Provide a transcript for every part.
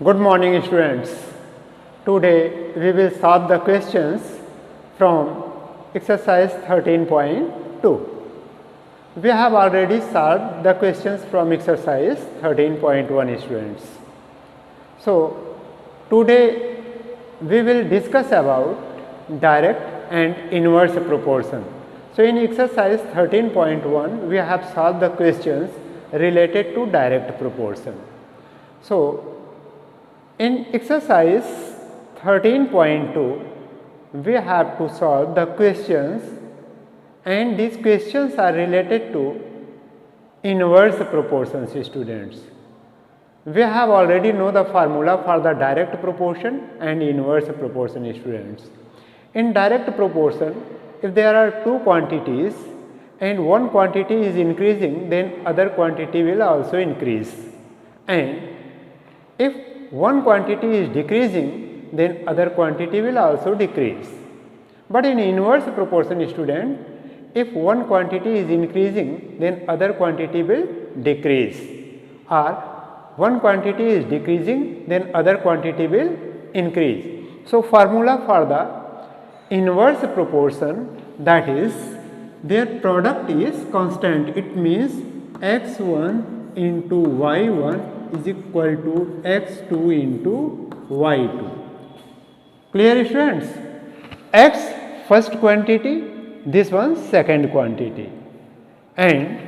Good morning, students. Today we will solve the questions from exercise 13.2. We have already solved the questions from exercise 13.1, students. So today we will discuss about direct and inverse proportion. So in exercise 13.1 we have solved the questions related to direct proportion. So in exercise 13.2 we have to solve the questions, and these questions are related to inverse proportions, students. We have already know the formula for the direct proportion and inverse proportion, students. In direct proportion, if there are two quantities and one quantity is increasing, then other quantity will also increase, and if one quantity is decreasing, then other quantity will also decrease. But in inverse proportion, student, if one quantity is increasing, then other quantity will decrease, or one quantity is decreasing, then other quantity will increase. So formula for the inverse proportion, that is their product is constant. It means x1 into y1 is equal to x2 into y2. Clear, students? X first quantity, this one second quantity, and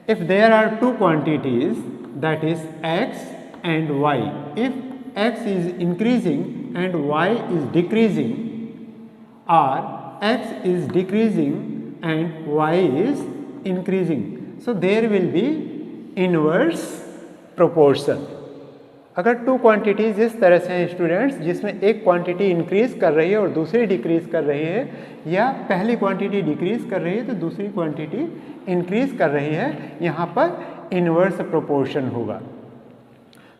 if there are two quantities, that is x and y, if x is increasing and y is decreasing, or x is decreasing and y is increasing, so there will be inverse proportion. अगर two quantities इस तरह से हैं students, जिसमें एक quantity increase कर रही है और दूसरी डिक्रीज कर रही है, या पहली क्वांटिटी डिक्रीज कर रही है तो दूसरी क्वांटिटी इंक्रीज कर रही है, यहाँ पर इनवर्स प्रोपोर्शन होगा.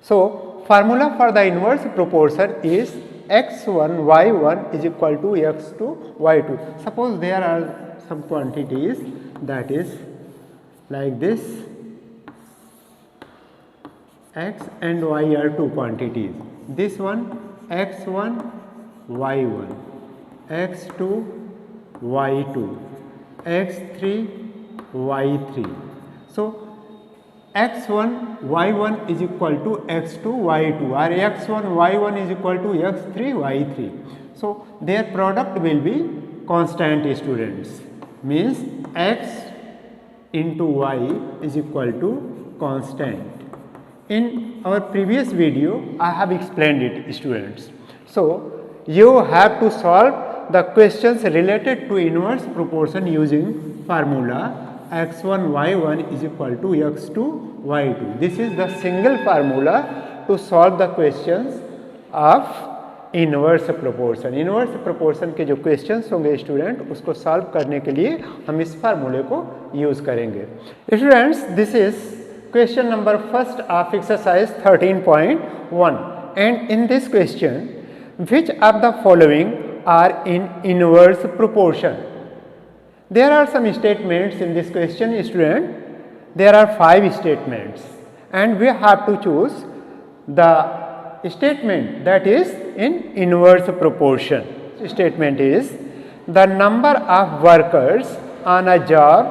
So formula for the inverse proportion is x1 y1 is equal to x2 y2. Suppose there are some quantities, that is like this, x and y are two quantities. This one x1 y1, x2 y2, x3 y3. So x1 y1 is equal to x2 y2, or x1 y1 is equal to x3 y3. So their product will be constant, students. Means x into y is equal to constant. In our previous video, I have explained it, students. So you have to solve the questions related to inverse proportion using formula x1 y1 is equal to x2 y2. This is the single formula to solve the questions of inverse proportion. Inverse proportion के जो questions होंगे student, उसको solve करने के लिए हम इस फार्मूले को यूज़ करेंगे. Students, this is question number first of exercise 13.1, and in this question, which of the following are in inverse proportion? There are some statements in this question, student. There are 5 statements, and we have to choose the statement that is in inverse proportion. Statement is the number of workers on a job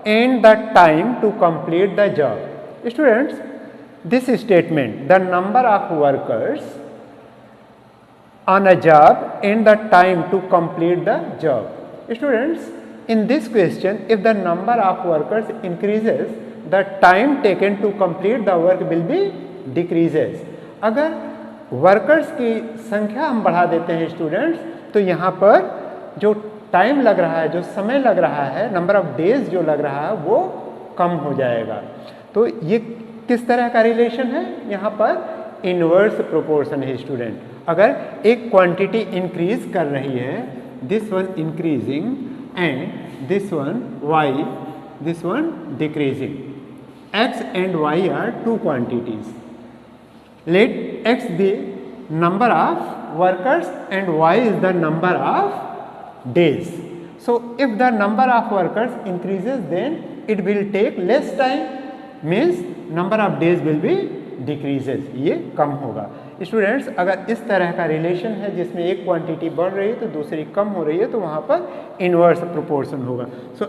and the time to complete the job. Students, this statement, the number of workers on a job and the time to complete the job. Students, in this question, if the number of workers increases, the time taken to complete the work will be decreases. अगर workers की संख्या हम बढ़ा देते हैं students, तो यहाँ पर जो टाइम लग रहा है, जो समय लग रहा है, नंबर ऑफ डेज जो लग रहा है, वो कम हो जाएगा. तो ये किस तरह का रिलेशन है? यहाँ पर इनवर्स प्रोपोर्शन है स्टूडेंट. अगर एक क्वांटिटी इंक्रीज कर रही है, this one increasing and this one y, this one decreasing. x and y are two quantities. Let x be number of workers and y is the number of days. So if the number of workers increases, then it will take less time, means number of days will be decreases, ये कम होगा। Students, अगर इस तरह का relation है जिसमें एक quantity बढ़ रही है तो दूसरी कम हो रही है, तो वहाँ पर इन्वर्स प्रोपोर्शन होगा। So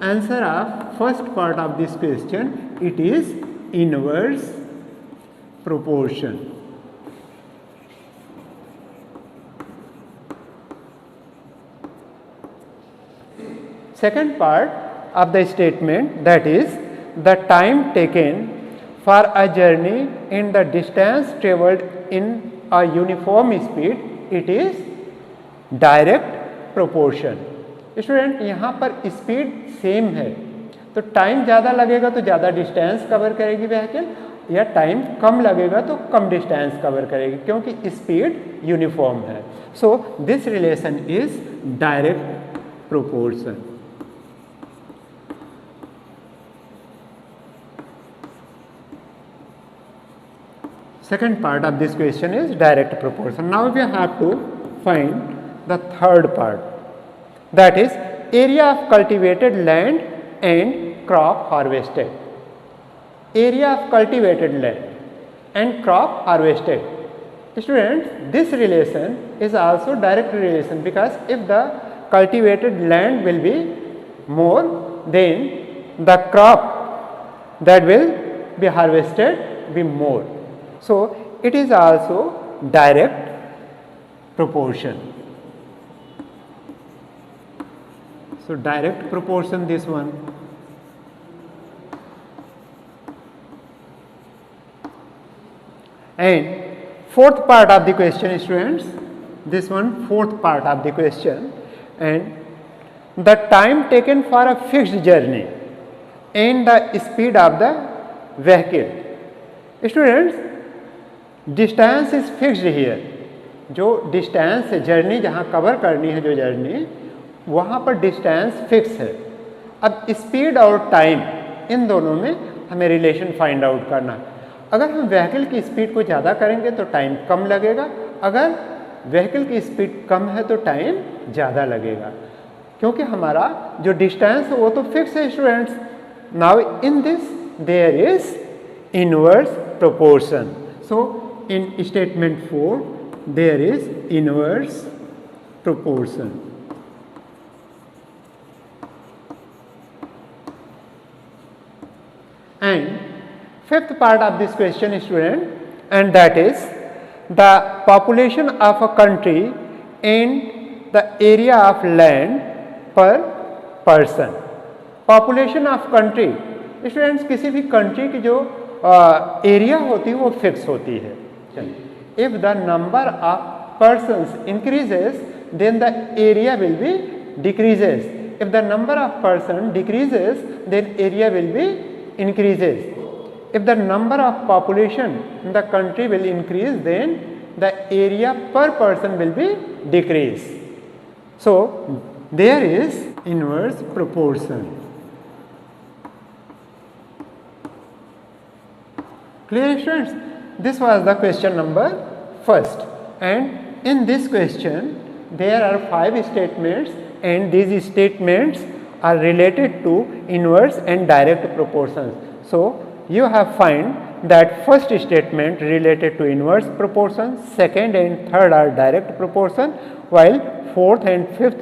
answer of first part of this question, it is inverse proportion. Second part of the statement, that is the time taken for a journey in the distance travelled in a uniform speed, it is direct proportion। Student, यहाँ पर speed same है तो time ज़्यादा लगेगा तो ज़्यादा distance cover करेगी vehicle, या टाइम कम लगेगा तो कम डिस्टेंस कवर करेगी, क्योंकि स्पीड यूनिफॉर्म है। So this relation is direct proportion. Second part of this question is direct proportion. Now we have to find the third part, that is area of cultivated land and crop harvested. Area of cultivated land and crop harvested. Students, this relation is also direct relation, because if the cultivated land will be more, then the crop that will be harvested be more. So it is also direct proportion. So direct proportion, this one. And fourth part of the question, students, this one, fourth part of the question, and the time taken for a fixed journey and the speed of the vehicle. Students, distance is fixed here, जो distance है, journey जहाँ cover करनी है, जो journey, वहाँ पर distance fix है। अब स्पीड और टाइम, इन दोनों में हमें रिलेशन फाइंड आउट करना है। अगर हम व्हीकल की स्पीड को ज़्यादा करेंगे तो टाइम कम लगेगा, अगर व्हीकल की स्पीड कम है तो टाइम ज़्यादा लगेगा, क्योंकि हमारा जो डिस्टेंस है वो तो फिक्स है। Students, now in this there is inverse proportion. So in statement 4 there is inverse proportion। And fifth part of this question, student, and that is the population of a country and the area of land per person। population of country, students, किसी भी country की जो area होती है वो fix होती है। If the number of persons increases, then the area will be decreases. If the number of person decreases, then area will be increases. If the number of population in the country will increase, then the area per person will be decrease. So there is inverse proportion. Clear, students? This was the question number first, and in this question there are 5 statements, and these statements are related to inverse and direct proportions. So you have find that first statement related to inverse proportion, second and third are direct proportion, while fourth and fifth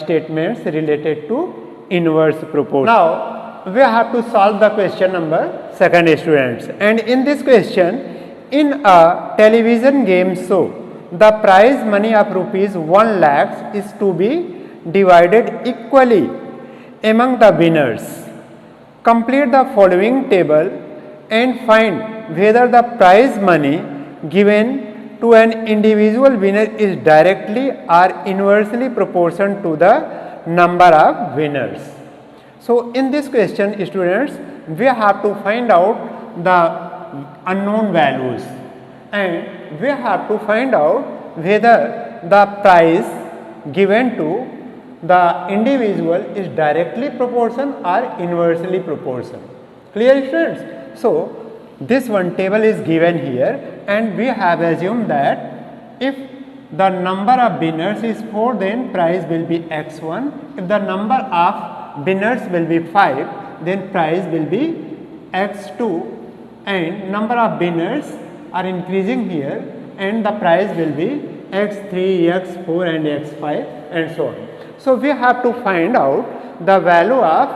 statements related to inverse proportion. Now we have to solve the question number second, students, and in this question, in a television game show, the prize money of rupees 1 lakh is to be divided equally among the winners. Complete the following table and find whether the prize money given to an individual winner is directly or inversely proportional to the number of winners. So in this question, students, we have to find out the unknown values, and we have to find out whether the price given to the individual is directly proportional or inversely proportional. Clear, students? So this one table is given here, and we have assumed that if the number of winners is 4, then prize will be x1. If the number of winners will be 5, then prize will be x2, and number of winners are increasing here, and the price will be x3, x4 and x5 and so on. So we have to find out the value of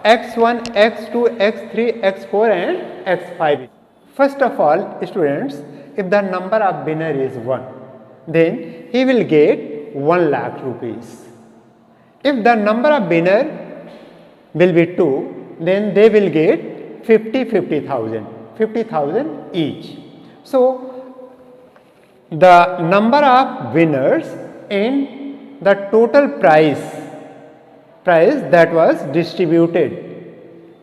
x1, x2, x3, x4 and x5. First of all, students, if the number of winner is 1, then he will get 1 lakh rupees. If the number of winner will be 2, then they will get 50,000 each. So the number of winners and the total price that was distributed,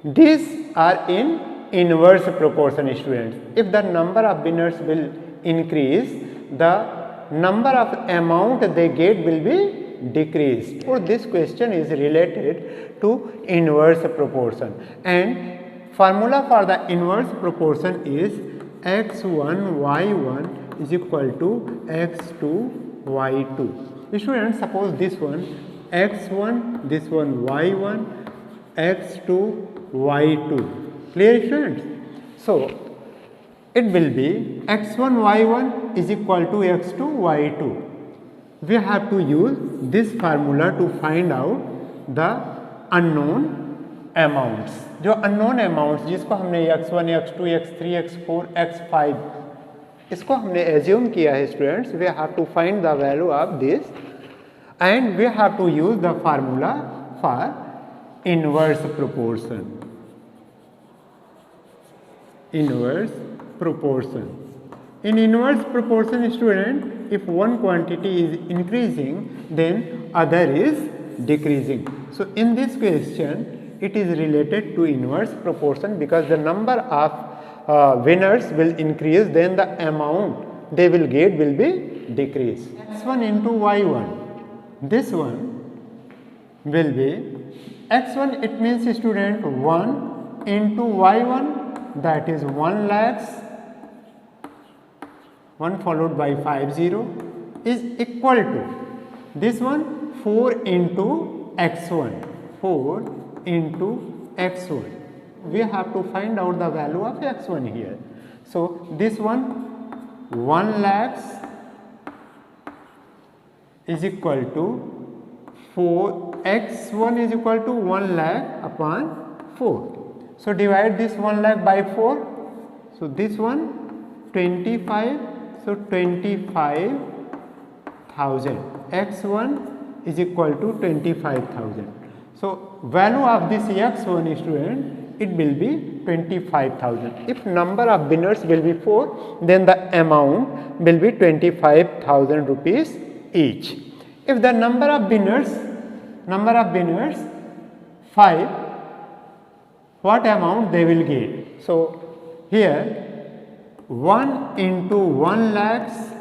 these are in inverse proportion, students. If the number of winners will increase, the number of amount they get will be decreased. So this question is related to inverse proportion, and formula for the inverse proportion is x1 y1 is equal to x2 y2. Students, suppose this one x1, this one y1, x2 y2. Clear, students? So it will be x1 y1 is equal to x2 y2. We have to use this formula to find out the unknown amounts. जो unknown amounts जिसको हमने x1, x2, x3, x4, x5 इसको हमने assume किया है, students, we have to find the value of this and we have to use the formula for inverse proportion. Inverse proportion. In inverse proportion, student, if one quantity is increasing, then other is decreasing. So in this question, it is related to inverse proportion because the number of winners will increase, then the amount they will get will be decreased. x1 into y1, this one will be x1, it means, student, 1 into y1, that is 1 lakhs, 1 followed by 50 is equal to this one 4 into x1, 4 into x1. We have to find out the value of x1 here. So this one 1 lakhs is equal to 4, x1 is equal to 1 lakh upon 4. So divide this 1 lakh by 4. So this one 25. So 25,000. x1 is equal to 25,000. So value of this x1, student, it will be 25,000. If number of winners will be 4, then the amount will be 25,000 rupees each. If the number of winners 5, what amount they will get? So here 1 into 1 lakhs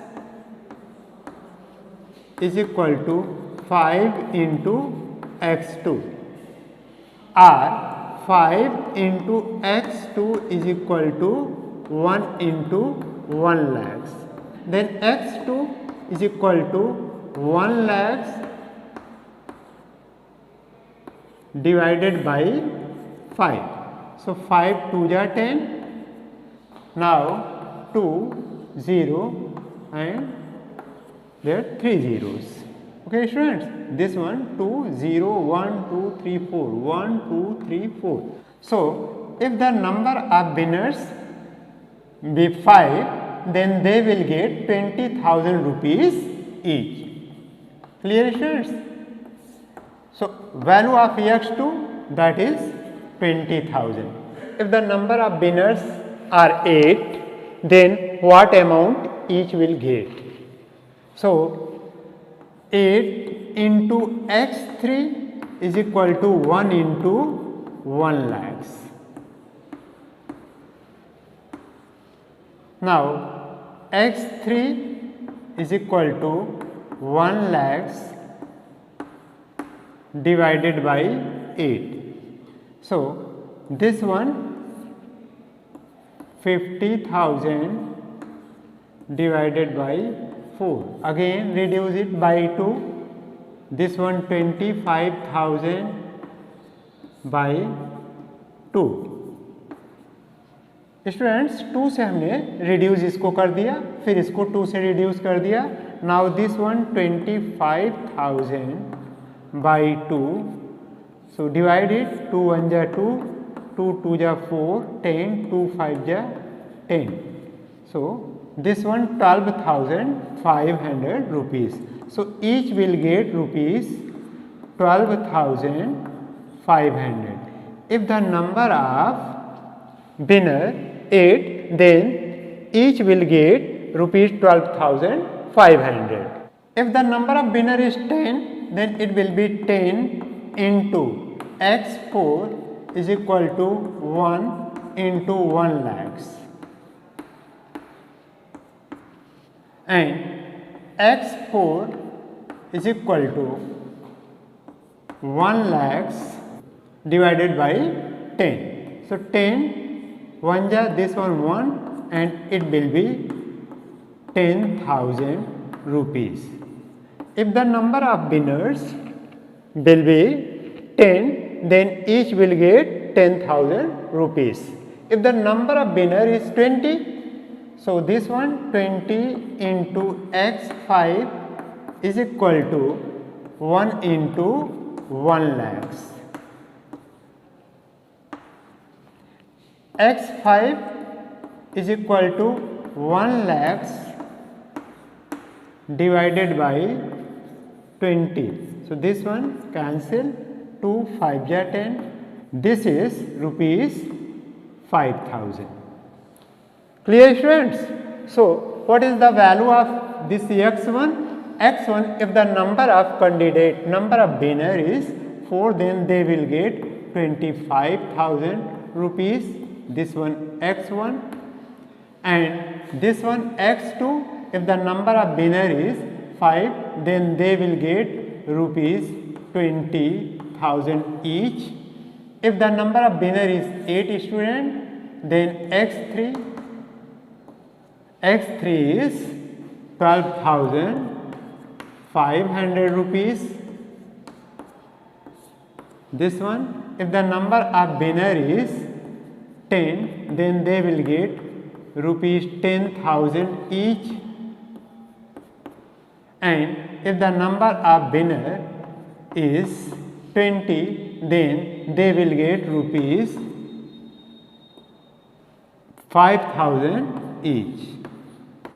is equal to 5 into x2, or 5 into x2 is equal to 1 into 1 lakhs. Then x2 is equal to 1 lakhs divided by 5. So 5 2 are 10. Now 2, 0 and there are 3 zeros. Okay, students, this one 2, 0, 1, 2, 3, 4, 1, 2, 3, 4. So if the number of winners be 5, then they will get 20,000 rupees each. Clear, students? So value of x2, that is 20,000. If the number of winners are 8, then what amount each will get? So 8 into x3 is equal to 1 into 1 lakhs. Now x3 is equal to 1 lakhs divided by 8. So this one 50,000 divided by 4. Again reduce it by 2. This one 25,000 by 2. Students 2 से हमने reduce इसको कर दिया, फिर इसको 2 से reduce कर दिया. Now this one 25,000 by 2. So divide it. 2 1 जा 2, 2 2 जा 4, 10, 2 5 जा 10. So this one 12,500 rupees. So each will get rupees 12,500. If the number of winner 8, then each will get rupees 12,500. If the number of winner is 10, then it will be 10 into x4 is equal to 1 into 1 lakhs. And x4 is equal to 1 lakhs divided by 10. So 10, 1 ja, this one 1, and it will be 10,000 rupees. If the number of winners will be 10, then each will get 10,000 rupees. If the number of winner is 20, so this one 20 into x5 is equal to 1 into 1 lakhs. x5 is equal to 1 lakhs divided by 20. So this one cancel. 2 5 ja 10. This is rupees 5,000. Clear, students? So what is the value of this x1? x1, if the number of winner is 4, then they will get 25,000 rupees. This one x1, and this one x2, if the number of winner is 5, then they will get rupees 20,000 each. If the number of winner is 8 student, then x3 is 12,500 rupees. This one, if the number of winner is 10, then they will get rupees 10,000 each. And if the number of winner is 20, then they will get rupees 5,000 each.